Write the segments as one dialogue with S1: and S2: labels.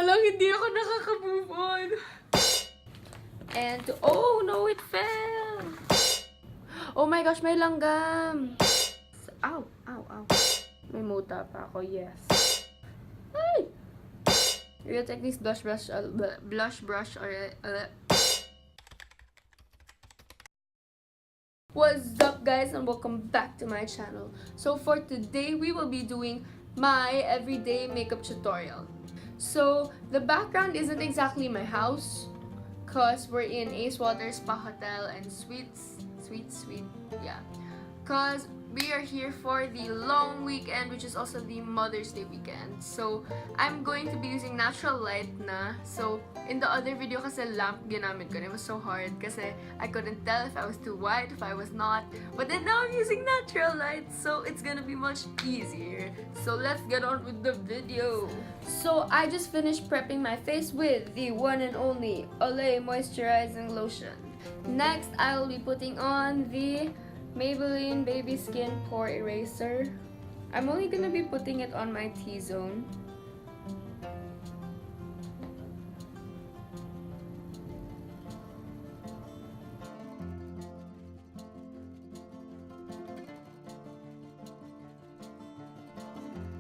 S1: lang, hindi ako nakaka-move on. And, oh no, it fell! Oh my gosh, may langgam! Ow, ow, ow. May muta pa ako, yes. Ay! Real Techniques blush brush, What's up guys and welcome back to my channel. So for today we will be doing my everyday makeup tutorial. So the background isn't exactly my house cause we're in Ace Water Spa Hotel and sweet, yeah. Cause we are here for the long weekend, which is also the Mother's Day weekend. So, I'm going to be using natural light na. So, in the other video kasi lamp ginamit ko. And it was so hard kasi I couldn't tell if I was too white, if I was not. But then now I'm using natural light, so it's gonna be much easier. So, let's get on with the video. So, I just finished prepping my face with the one and only Olay Moisturising Lotion. Next, I will be putting on the Maybelline Baby Skin Pore Eraser. I'm only gonna be putting it on my T-zone.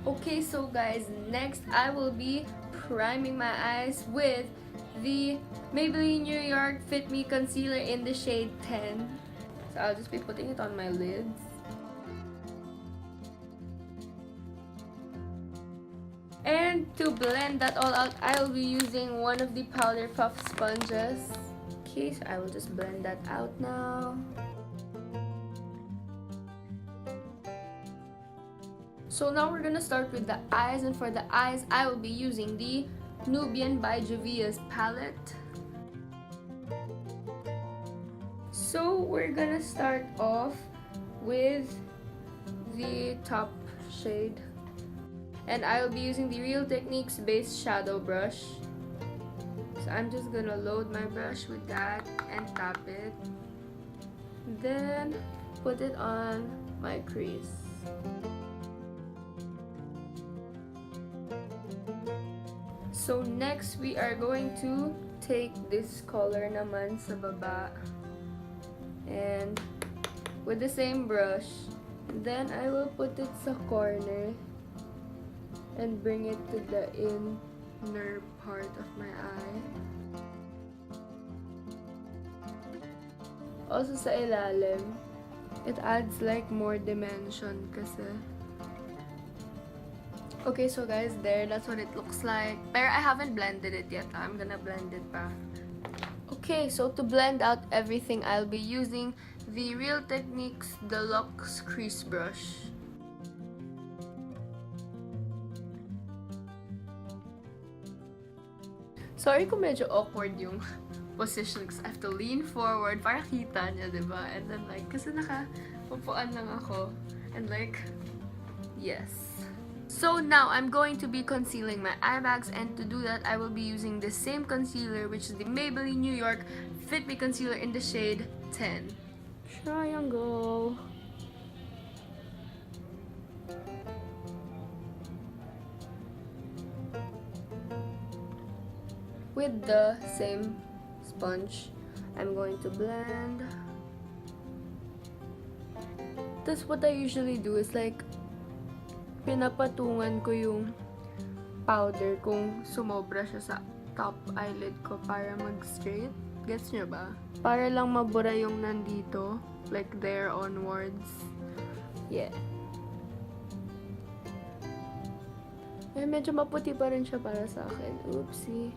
S1: Okay, so guys, next I will be priming my eyes with the Maybelline New York Fit Me Concealer in the shade 10. So I'll just be putting it on my lids. And to blend that all out, I will be using one of the Powder Puff sponges. Okay, so I will just blend that out now. So now we're gonna start with the eyes, and for the eyes, I will be using the Nubian by Juvia's palette. So we're gonna start off with the top shade, and I'll be using the Real Techniques base shadow brush. So I'm just gonna load my brush with that and tap it, then put it on my crease. So next we are going to take this color naman sa baba, and with the same brush, then I will put it sa corner and bring it to the inner part of my eye. Also sa ilalim, it adds like more dimension kasi. Okay, so guys, that's what it looks like. Pero I haven't blended it yet. I'm gonna blend it pa. Okay, so to blend out everything, I'll be using the Real Techniques Deluxe Crease brush. Sorry kung medyo awkward yung position because I have to lean forward para kita niya, diba? And then like, kasi nakapupuan lang ako. And like, yes. So now I'm going to be concealing my eye bags, and to do that I will be using the same concealer, which is the Maybelline New York Fit Me Concealer in the shade 10. Triangle. With the same sponge, I'm going to blend. That's what I usually do, is like pinapatungan ko yung powder kung sumobra siya sa top eyelid ko para mag-straight. Gets nyo ba? Para lang mabura yung nandito. Like there onwards. Yeah. Eh, medyo maputi pa rin siya para sa akin. Oopsie.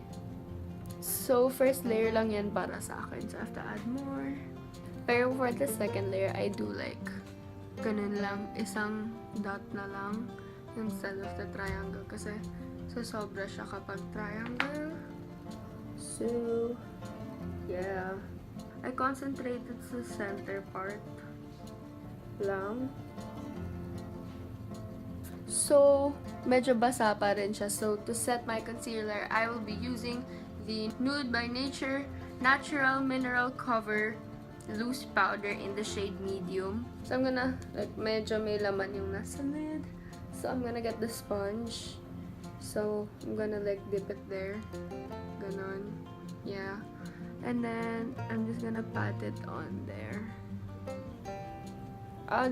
S1: So, first layer lang yan para sa akin. So, I have to add more. Pero for the second layer, I do like ganun lang. Isang dot na lang instead of the triangle. Kasi sobra siya kapag triangle. So, yeah. I concentrated sa center part lang. So, medyo basa pa rin siya. So, to set my concealer, I will be using the Nude by Nature Natural Mineral Cover Loose Powder in the shade medium. So, I'm gonna, like, medyo may laman yung nasa lid. So, I'm gonna get the sponge So, I'm gonna like dip it there. Ganon. Yeah. And then, I'm just gonna pat it on there.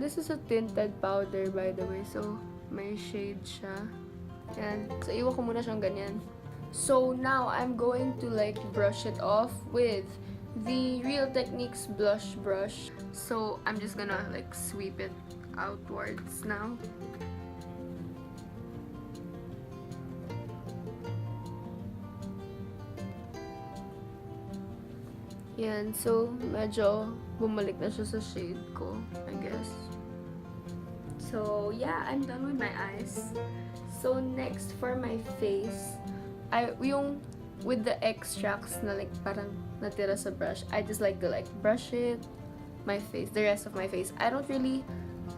S1: This is a tinted powder, by the way. So, may shade siya. Yan. So, iwan ko muna siyang ganyan. So, now, I'm going to like brush it off with the Real Techniques blush brush. So, I'm just gonna like sweep it outwards now. Yan. So, medyo bumalik na siya sa shade ko, I guess. So, yeah, I'm done with my eyes. So, next for my face, yung with the extracts na like parang natira sa brush, I just like to like brush it, my face, the rest of my face. I don't really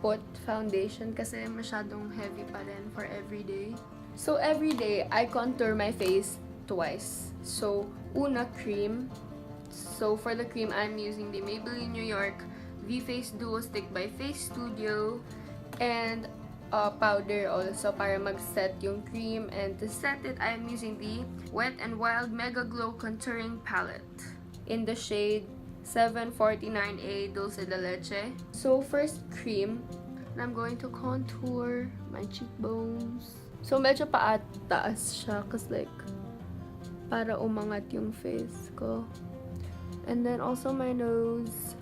S1: put foundation kasi masyadong heavy pa rin for everyday. So, everyday, I contour my face twice. So, una, cream. So, for the cream, I'm using the Maybelline New York V-Face Duo Stick by FACESTUDIO. And powder also para mag-set yung cream. And to set it, I'm using the Wet n Wild Mega Glow Contouring Palette in the shade 749A Dulce de Leche. So, first cream. And I'm going to contour my cheekbones. So, medyo paataas siya kasi like para umangat yung face ko. And then also my nose.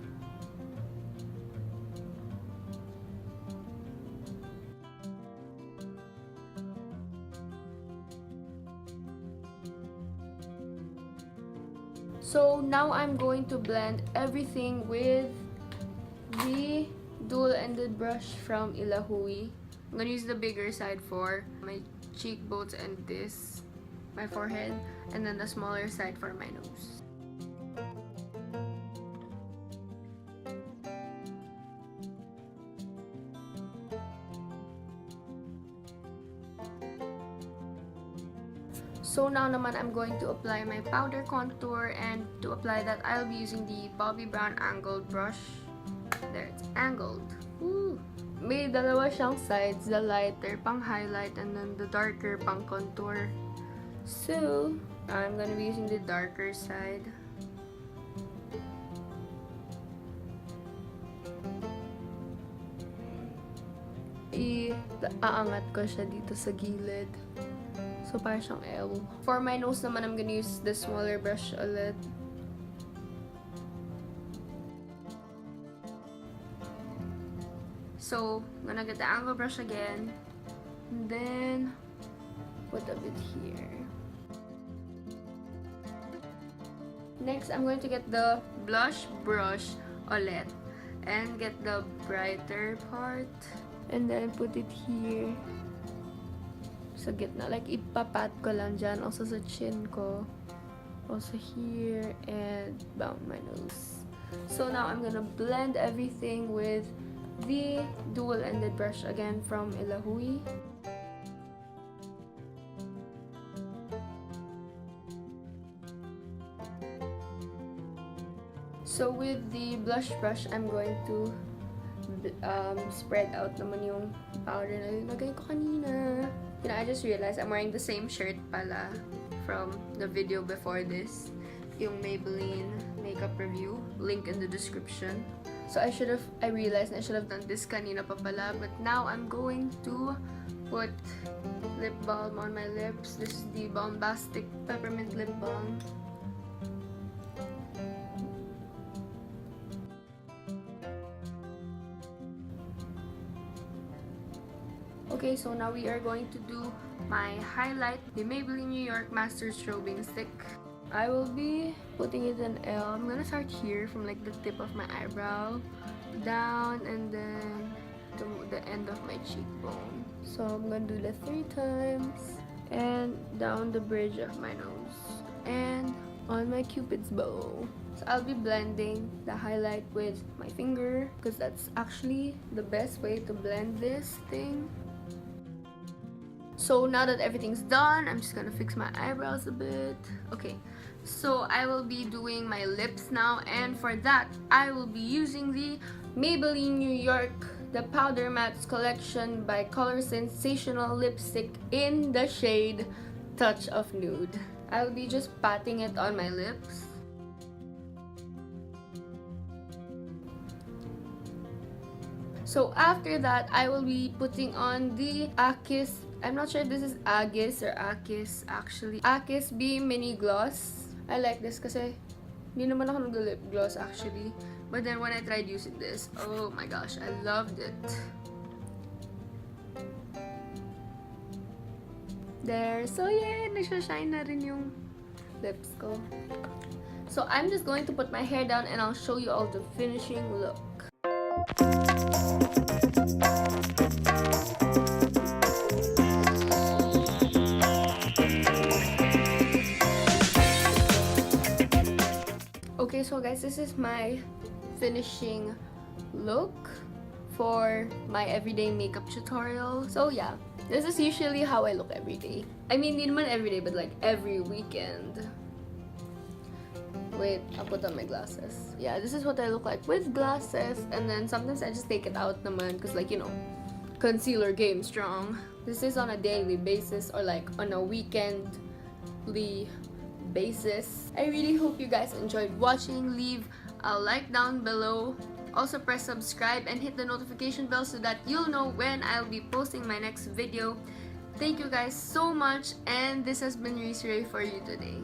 S1: So now I'm going to blend everything with the dual-ended brush from HEYY. I'm gonna use the bigger side for my cheekbones and this, my forehead, and then the smaller side for my nose. So now naman, I'm going to apply my powder contour, and to apply that, I'll be using the Bobbi Brown angled brush. There, it's angled. Woo! May dalawa siyang sides, the lighter pang highlight and then the darker pang contour. So, I'm gonna be using the darker side. Aangat ko siya dito sa gilid. So, parang siyang L. For my nose naman, I'm gonna use the smaller brush ulit. So, I'm gonna get the angle brush again. And then, put a bit here. Next, I'm going to get the blush brush ulit. And get the brighter part. And then, put it here. Sa gitna. Like, ipapat ko lang dyan. Also sa chin ko. Also here. And down my nose. So now, I'm gonna blend everything with the dual-ended brush again from HEYY. So with the blush brush, I'm going to spread out naman yung powder na nilagay ko kanina. You know, I just realized I'm wearing the same shirt pala from the video before this. Yung Maybelline makeup review. Link in the description. So I realized I should have done this kanina pa pala. But now I'm going to put lip balm on my lips. This is the Balmbastic Peppermint Lip Balm. Okay, so now we are going to do my highlight, the Maybelline New York Master Strobing Stick. I will be putting it in L. I'm gonna start here from like the tip of my eyebrow, down, and then to the end of my cheekbone. So I'm gonna do that 3 times, and down the bridge of my nose, and on my cupid's bow. So I'll be blending the highlight with my finger, because that's actually the best way to blend this thing. So now that everything's done, I'm just gonna fix my eyebrows a bit. Okay, so I will be doing my lips now, and for that, I will be using the Maybelline New York the Powder Mattes collection by COLORsensational lipstick in the shade Touch of Nude. I'll be just patting it on my lips. So after that, I will be putting on the Akis, I'm not sure if this is Agis or Akis actually. Akis B Mini Gloss. I like this kasi hindi naman ako nag-lip gloss actually. But then when I tried using this, oh my gosh, I loved it. There. So yeah, nagsha-shine na rin yung lips ko. So I'm just going to put my hair down and I'll show you all the finishing look. Okay, so guys, this is my finishing look for my everyday makeup tutorial. So yeah, this is usually how I look every day. I mean, hindi naman every day, but like every weekend. Wait, I'll put on my glasses. Yeah, this is what I look like with glasses, and then sometimes I just take it out naman because, like, you know, concealer game strong. This is on a daily basis or like on a weekendly basis. I really hope you guys enjoyed watching. Leave a like down below. Also press subscribe and hit the notification bell so that you'll know when I'll be posting my next video. Thank you guys so much, and this has been Reese for you today.